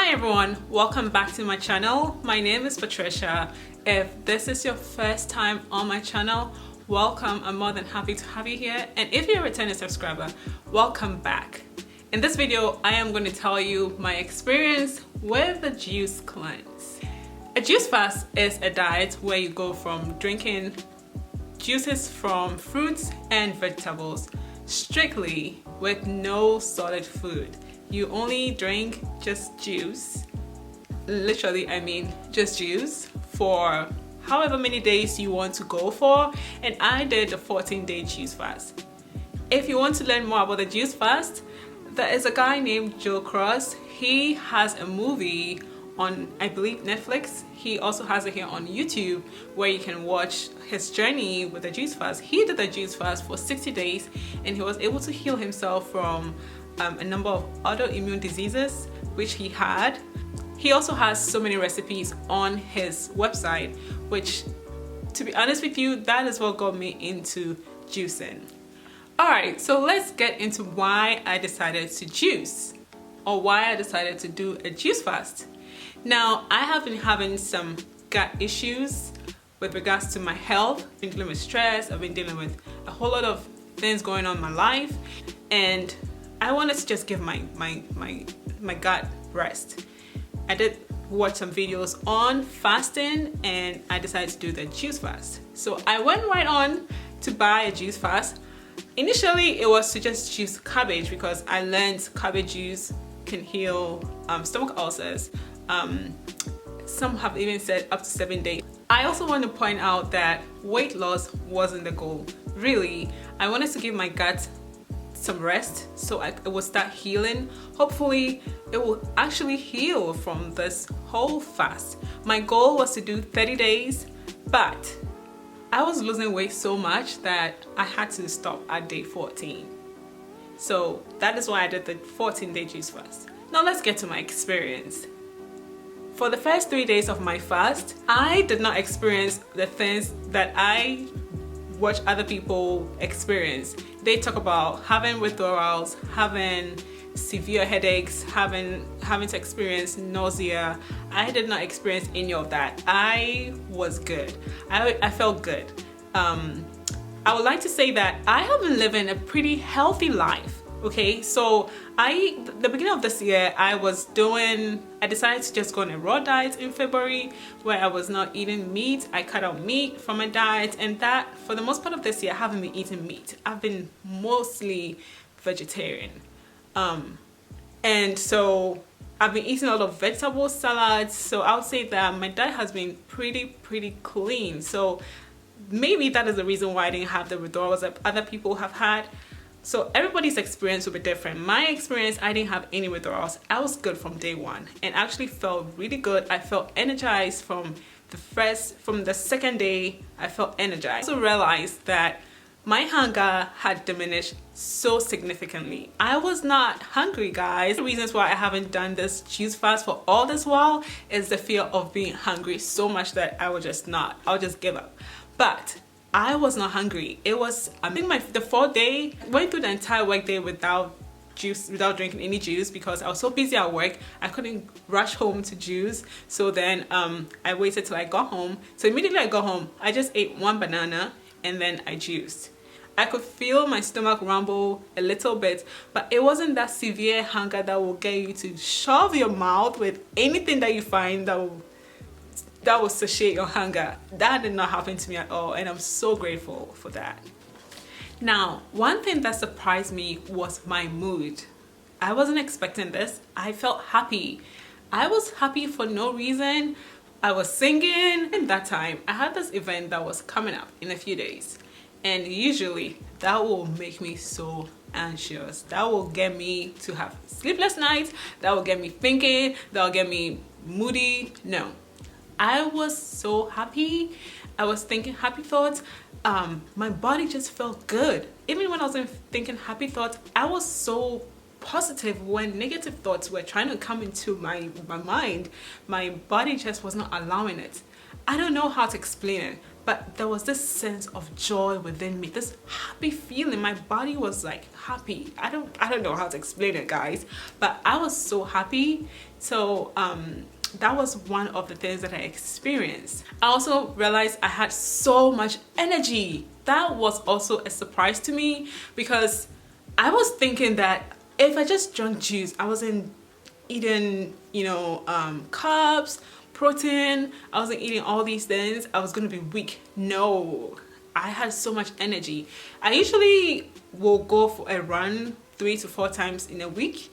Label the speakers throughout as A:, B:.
A: Hi everyone, welcome back to my channel. My name is Patricia. If this is your first time on my channel, welcome. I'm more than happy to have you here. And if you're a returning subscriber, welcome back. In this video, I am going to tell you my experience with the juice cleanse. A juice fast is a diet where you go from drinking juices from fruits and vegetables strictly with no solid food. You only drink just juice, literally I mean just juice, for however many days you want to go for, and I did a 14-day juice fast. If you want to learn more about the juice fast, there is a guy named Joe Cross. He has a movie on, I believe, Netflix. He also has it here on YouTube where you can watch his journey with the juice fast. He did the juice fast for 60 days and he was able to heal himself from a number of autoimmune diseases which he had. He also has so many recipes on his website, which, to be honest with you, that is what got me into juicing. Alright, so let's get into why I decided to juice, or why I decided to do a juice fast. Now, I have been having some gut issues with regards to my health. I've been dealing with stress, I've been dealing with a whole lot of things going on in my life, and I wanted to just give my gut rest. I did watch some videos on fasting and I decided to do the juice fast. So I went right on to buy a juice fast. Initially, it was to just juice cabbage because I learned cabbage juice can heal stomach ulcers. Some have even said up to 7 days. I also want to point out that weight loss wasn't the goal. Really, I wanted to give my gut some rest so it will start healing. Hopefully it will actually heal from this whole fast. My goal was to do 30 days, but I was losing weight so much that I had to stop at day 14. So that is why I did the 14-day juice fast. Now let's get to my experience. For the first 3 days of my fast, I did not experience the things that I watch other people experience. They talk about having withdrawals, having severe headaches, having to experience nausea. I did not experience any of that. I was good. I felt good. I would like to say that I have been living a pretty healthy life. Okay, so the beginning of this year, I decided to just go on a raw diet in February where I was not eating meat. I cut out meat from my diet, and that for the most part of this year I haven't been eating meat. I've been mostly vegetarian. And so I've been eating a lot of vegetable salads. So I would say that my diet has been pretty clean. So maybe that is the reason why I didn't have the withdrawals that other people have had. So everybody's experience will be different. My experience, I didn't have any withdrawals. I was good from day one and actually felt really good. I felt energized from the second day. I felt energized. I also realized that my hunger had diminished so significantly. I was not hungry, guys. The reasons why I haven't done this juice fast for all this while is the fear of being hungry so much that I'll just give up. But I was not hungry. It was, I think the 4th day, went through the entire work day without drinking any juice because I was so busy at work. I couldn't rush home to juice. So then I waited till I got home. So immediately I got home, I just ate 1 banana and then I juiced. I could feel my stomach rumble a little bit, but it wasn't that severe hunger that will get you to shove your mouth with anything that you find that will satiate your hunger. That did not happen to me at all, and I'm so grateful for that. Now, one thing that surprised me was my mood. I wasn't expecting this. I felt happy. I was happy for no reason. I was singing. And that time, I had this event that was coming up in a few days, and usually that will make me so anxious. That will get me to have sleepless nights. That will get me thinking. That will get me moody. No. I was so happy. I was thinking happy thoughts. My body just felt good. Even when I wasn't thinking happy thoughts, I was so positive. When negative thoughts were trying to come into my mind, my body just was not allowing it. I don't know how to explain it. but there was this sense of joy within me, this happy feeling. My body was like happy. I don't know how to explain it, guys, but I was so happy. So that was one of the things that I experienced. I also realized I had so much energy. That was also a surprise to me, because I was thinking that if I just drank juice, I wasn't eating, carbs, protein, I wasn't eating all these things, I was gonna be weak. No, I had so much energy. I usually will go for a run 3 to 4 times in a week.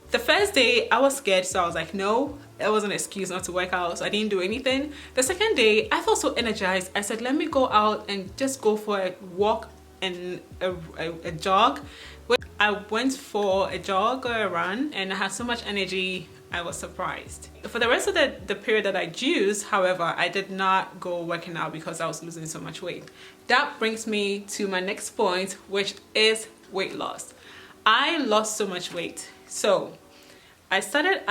A: The first day I was scared, so I was like, no, it was an excuse not to work out, so I didn't do anything. The second day I felt so energized. I said, let me go out and just go for a walk and a jog. I went for a jog or a run, and I had so much energy, I was surprised. For the rest of the period that I juiced, however, I did not go working out because I was losing so much weight. That brings me to my next point, which is weight loss. I lost so much weight. So I started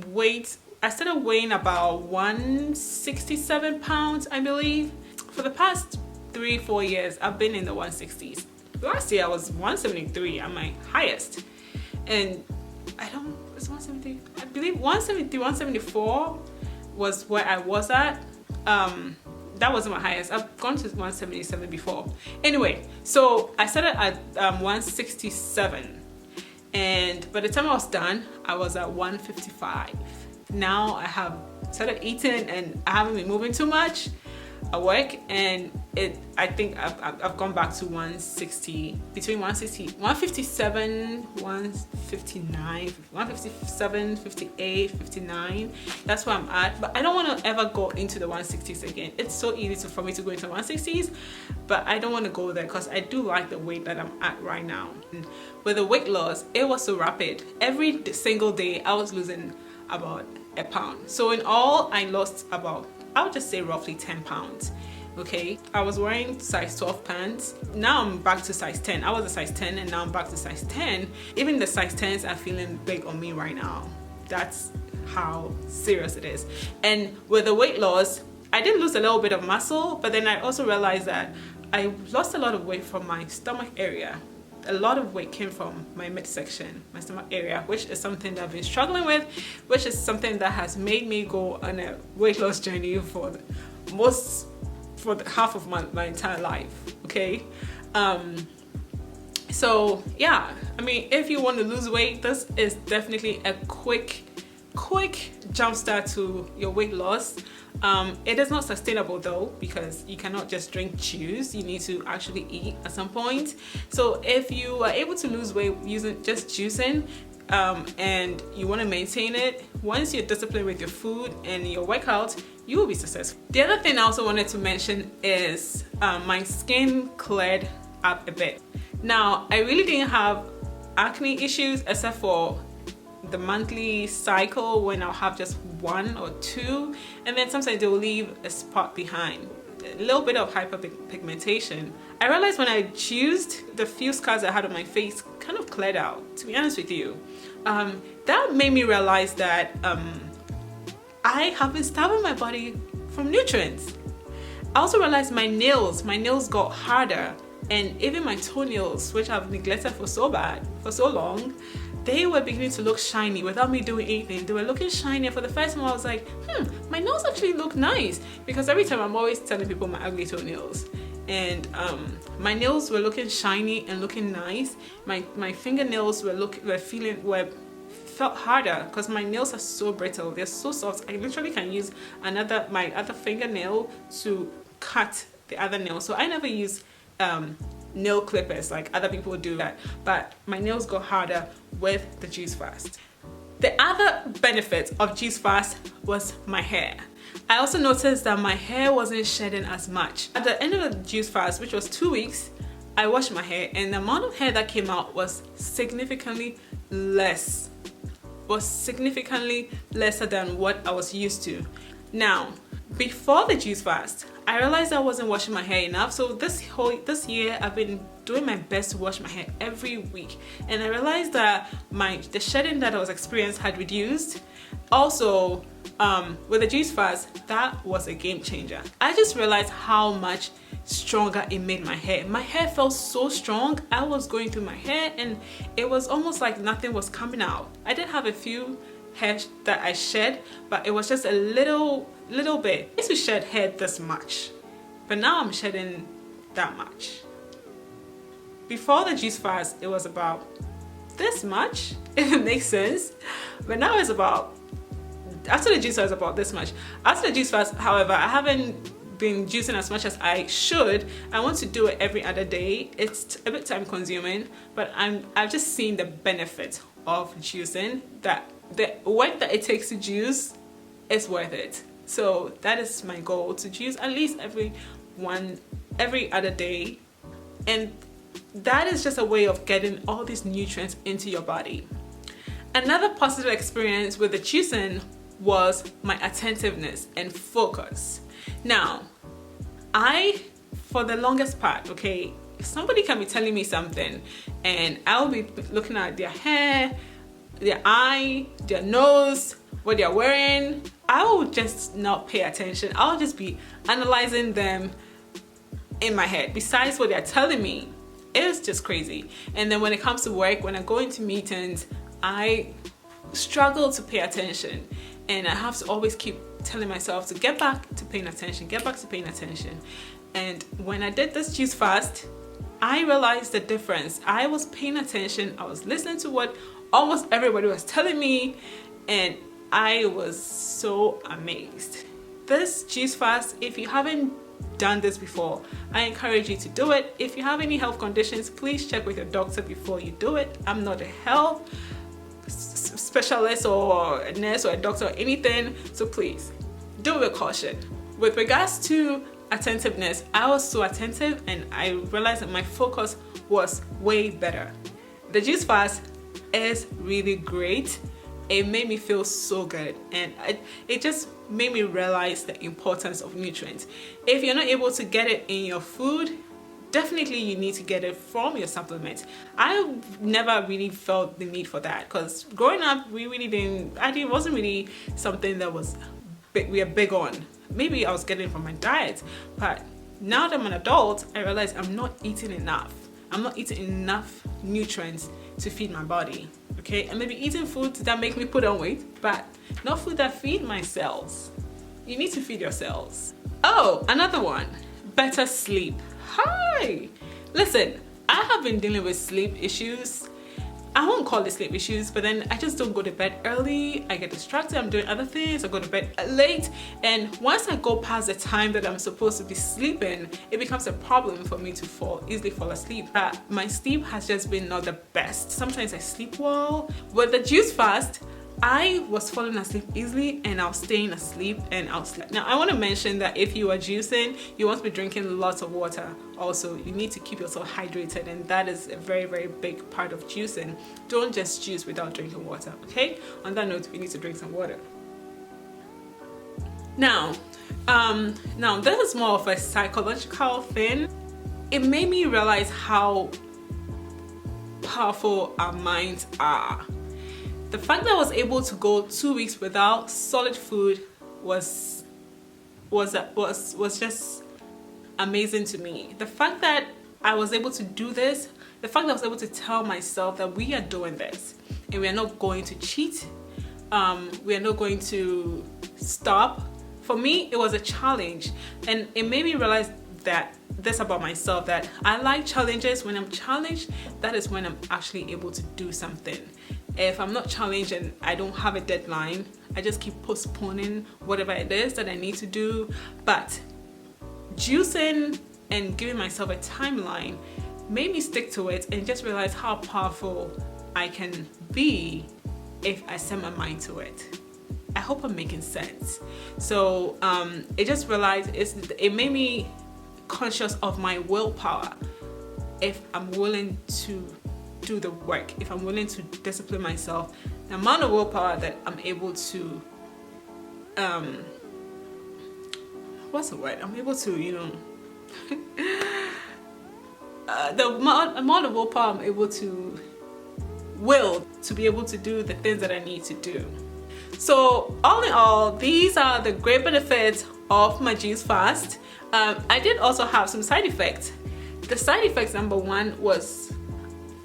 A: weighing about 167 pounds, I believe. For the past 3-4 years, I've been in the 160s. Last year I was 173 at my highest, and it's 173. I believe 173, 174 was where I was at. That wasn't my highest. I've gone to 177 before. Anyway, so I started at 167, and by the time I was done, I was at 155. Now I have started eating, and I haven't been moving too much at work, and I think I've gone back to 160, between 157, 159, 157, 58, 59. That's where I'm at. But I don't want to ever go into the 160s again. It's so easy for me to go into 160s, but I don't want to go there because I do like the weight that I'm at right now. And with the weight loss, it was so rapid. Every single day I was losing about a pound. So in all, I lost about, I would just say roughly 10 pounds. Okay, I was wearing size 12 pants. Now I'm back to size 10. I was a size 10 and now I'm back to size 10. Even the size 10s are feeling big on me right now. That's how serious it is. And with the weight loss, I did lose a little bit of muscle, but then I also realized that I lost a lot of weight from my stomach area. A lot of weight came from my midsection, my stomach area, which is something that I've been struggling with, which is something that has made me go on a weight loss journey for the half of my entire life. Okay, so yeah, I mean, if you want to lose weight, this is definitely a quick jump start to your weight loss. It is not sustainable though, because you cannot just drink juice. You need to actually eat at some point. So if you are able to lose weight using just juicing, and you want to maintain it, once you're disciplined with your food and your workout, you will be successful. The other thing I also wanted to mention is my skin cleared up a bit. Now, I really didn't have acne issues except for the monthly cycle when I'll have just 1 or 2, and then sometimes they will leave a spot behind, a little bit of hyperpigmentation. I realized when I juiced, the few scars I had on my face kind of cleared out, to be honest with you. That made me realize that I have been starving my body from nutrients. I also realized my nails got harder, and even my toenails, which I've neglected for so long, they were beginning to look shiny without me doing anything. They were looking shiny, and for the first time I was like, my nails actually look nice, because every time I'm always telling people my ugly toenails. And my nails were looking shiny and looking nice. My fingernails felt harder because my nails are so brittle. They're so soft. I literally can use my other fingernail to cut the other nail. So I never use nail clippers like other people do that, but my nails got harder with the juice fast. The other benefit of juice fast was my hair. I also noticed that my hair wasn't shedding as much. At the end of the juice fast, which was 2 weeks, I washed my hair, and the amount of hair that came out was significantly lesser than what I was used to. Now, before the juice fast, I realized I wasn't washing my hair enough. So this year I've been doing my best to wash my hair every week, and I realized that the shedding that I was experiencing had reduced. Also, with the juice fast, that was a game changer. I just realized how much stronger it made my hair. My hair felt so strong. I was going through my hair and it was almost like nothing was coming out. I did have a few hair that I shed, but it was just a little bit. I used to shed hair this much, but now I'm shedding that much. Before the juice fast, it was about this much, if it makes sense, but now it's about, after the juice fast, about this much. After the juice fast, however, I haven't been juicing as much as I should. I want to do it every other day. It's a bit time consuming, but I've just seen the benefit of juicing, that the work that it takes to juice is worth it. So that is my goal, to juice at least every other day, and that is just a way of getting all these nutrients into your body. Another positive experience with the juicing was my attentiveness and focus. Now, for the longest part, okay, somebody can be telling me something and I'll be looking at their hair, their eye, their nose, what they're wearing. I will just not pay attention. I'll just be analyzing them in my head, besides what they're telling me. It's just crazy. And then when it comes to work, when I go into meetings, I struggle to pay attention, and I have to always keep telling myself to get back to paying attention, get back to paying attention. And when I did this juice fast, I realized the difference. I was paying attention, I was listening to what almost everybody was telling me, and I was so amazed. This juice fast, if you haven't done this before, I encourage you to do it. If you have any health conditions, please check with your doctor before you do it. I'm not a health specialist or a nurse or a doctor or anything, so please do it with caution. With regards to attentiveness, I was so attentive and I realized that my focus was way better. The juice fast is really great. It made me feel so good, and it just made me realize the importance of nutrients. If you're not able to get it in your food, definitely you need to get it from your supplements. I never really felt the need for that, because growing up we really didn't, it wasn't really something that we are big on. Maybe I was getting it from my diet, but now that I'm an adult, I realize I'm not eating enough. I'm not eating enough nutrients to feed my body. Okay, and maybe eating foods that make me put on weight, but not food that feed my cells. You need to feed your cells. Oh, another one, better sleep. Hi, listen, I have been dealing with sleep issues. I won't call it sleep issues, but then I just don't go to bed early. I get distracted, I'm doing other things, I go to bed late, and once I go past the time that I'm supposed to be sleeping, it becomes a problem for me to easily fall asleep. My sleep has just been not the best. Sometimes I sleep well. With the juice fast, I was falling asleep easily, and I was staying asleep and I'll sleep. Now, I want to mention that if you are juicing, you want to be drinking lots of water. Also, you need to keep yourself hydrated, and that is a very, very big part of juicing. Don't just juice without drinking water, okay? On that note, we need to drink some water. Now this is more of a psychological thing. It made me realize how powerful our minds are. The fact that I was able to go 2 weeks without solid food was just amazing to me. The fact that I was able to do this, the fact that I was able to tell myself that we are doing this and we are not going to cheat, we are not going to stop. For me, it was a challenge, and it made me realize this about myself, that I like challenges. When I'm challenged, that is when I'm actually able to do something. If I'm not challenged and I don't have a deadline, I just keep postponing whatever it is that I need to do. But juicing and giving myself a timeline made me stick to it and just realize how powerful I can be if I set my mind to it. I hope I'm making sense. So it just realized it made me conscious of my willpower. If I'm willing to do the work, if I'm willing to discipline myself, the amount of willpower that I'm able to what's the word? I'm able to, you know, the amount of willpower I'm able to will to be able to do the things that I need to do. So all in all, these are the great benefits of my juice fast. I did also have some side effects. The side effects, number one, was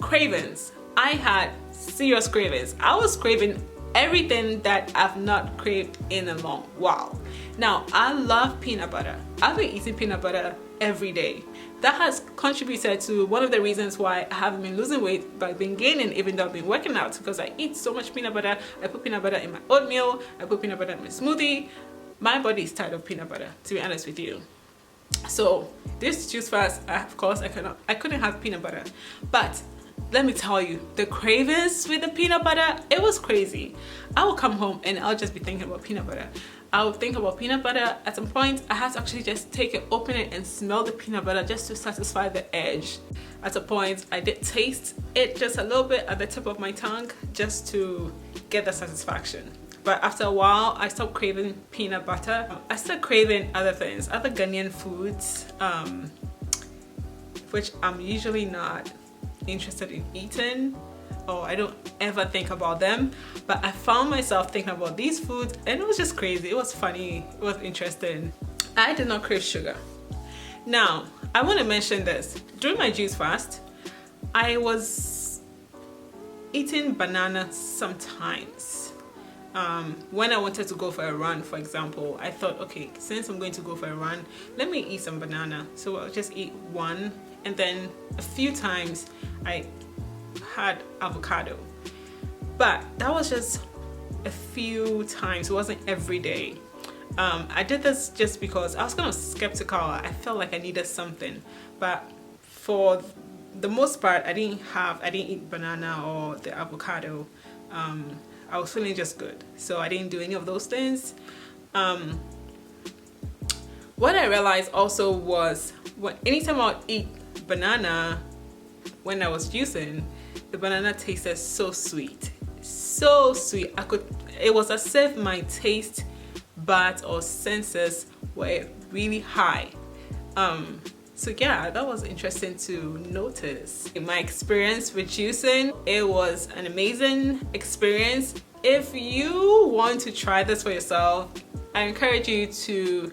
A: cravings. I had serious cravings. I was craving everything that I've not craved in a long while. Now, I love peanut butter. I've been eating peanut butter every day. That has contributed to one of the reasons why I haven't been losing weight, but I've been gaining even though I've been working out, because I eat so much peanut butter. I put peanut butter in my oatmeal, I put peanut butter in my smoothie. My body is tired of peanut butter, to be honest with you. So this juice fast, of course, I couldn't have peanut butter. But let me tell you, the cravings with the peanut butter, it was crazy. I will come home and I'll just be thinking about peanut butter. I would think about peanut butter. At some point, I had to actually just take it, open it, and smell the peanut butter just to satisfy the edge. At a point, I did taste it just a little bit at the tip of my tongue just to get the satisfaction. But after a while, I stopped craving peanut butter. I started craving other things, other Ghanaian foods, which I'm usually not interested in eating, or I don't ever think about them. But I found myself thinking about these foods, and it was just crazy. It was funny. It was interesting. I did not crave sugar. Now, I want to mention this. During my juice fast, I was eating banana sometimes. When I wanted to go for a run, for example, I thought, okay, since I'm going to go for a run, let me eat some banana. So I'll just eat one, and then a few times I had avocado. But that was just a few times. It wasn't every day. I did this just because I was kind of skeptical. I felt like I needed something, but for the most part, I didn't eat banana or the avocado. I was feeling just good, so I didn't do any of those things. What I realized also was anytime I would eat banana when I was juicing, the banana tasted so sweet, so sweet. It was as if my taste buds or senses were really high. So yeah, that was interesting to notice. In my experience with juicing, it was an amazing experience. If you want to try this for yourself, I encourage you to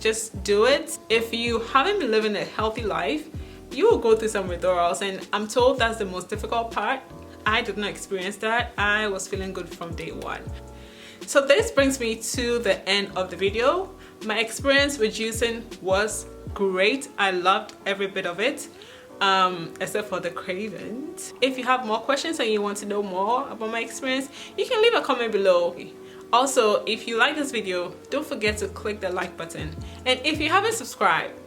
A: just do it. If you haven't been living a healthy life, you will go through some withdrawals, and I'm told that's the most difficult part. I did not experience that. I was feeling good from day one. So this brings me to the end of the video. My experience with juicing was great. I loved every bit of it, except for the cravings. If you have more questions and you want to know more about my experience, you can leave a comment below. Also, if you like this video, don't forget to click the like button. And if you haven't subscribed,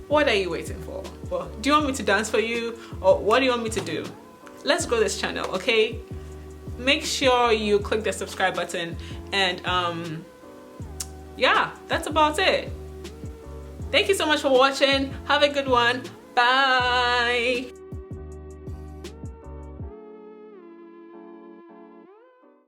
A: what are you waiting for? Well, do you want me to dance for you, or what do you want me to do? Let's grow this channel, okay? Make sure you click the subscribe button, and yeah, that's about it. Thank you so much for watching. Have a good one. Bye.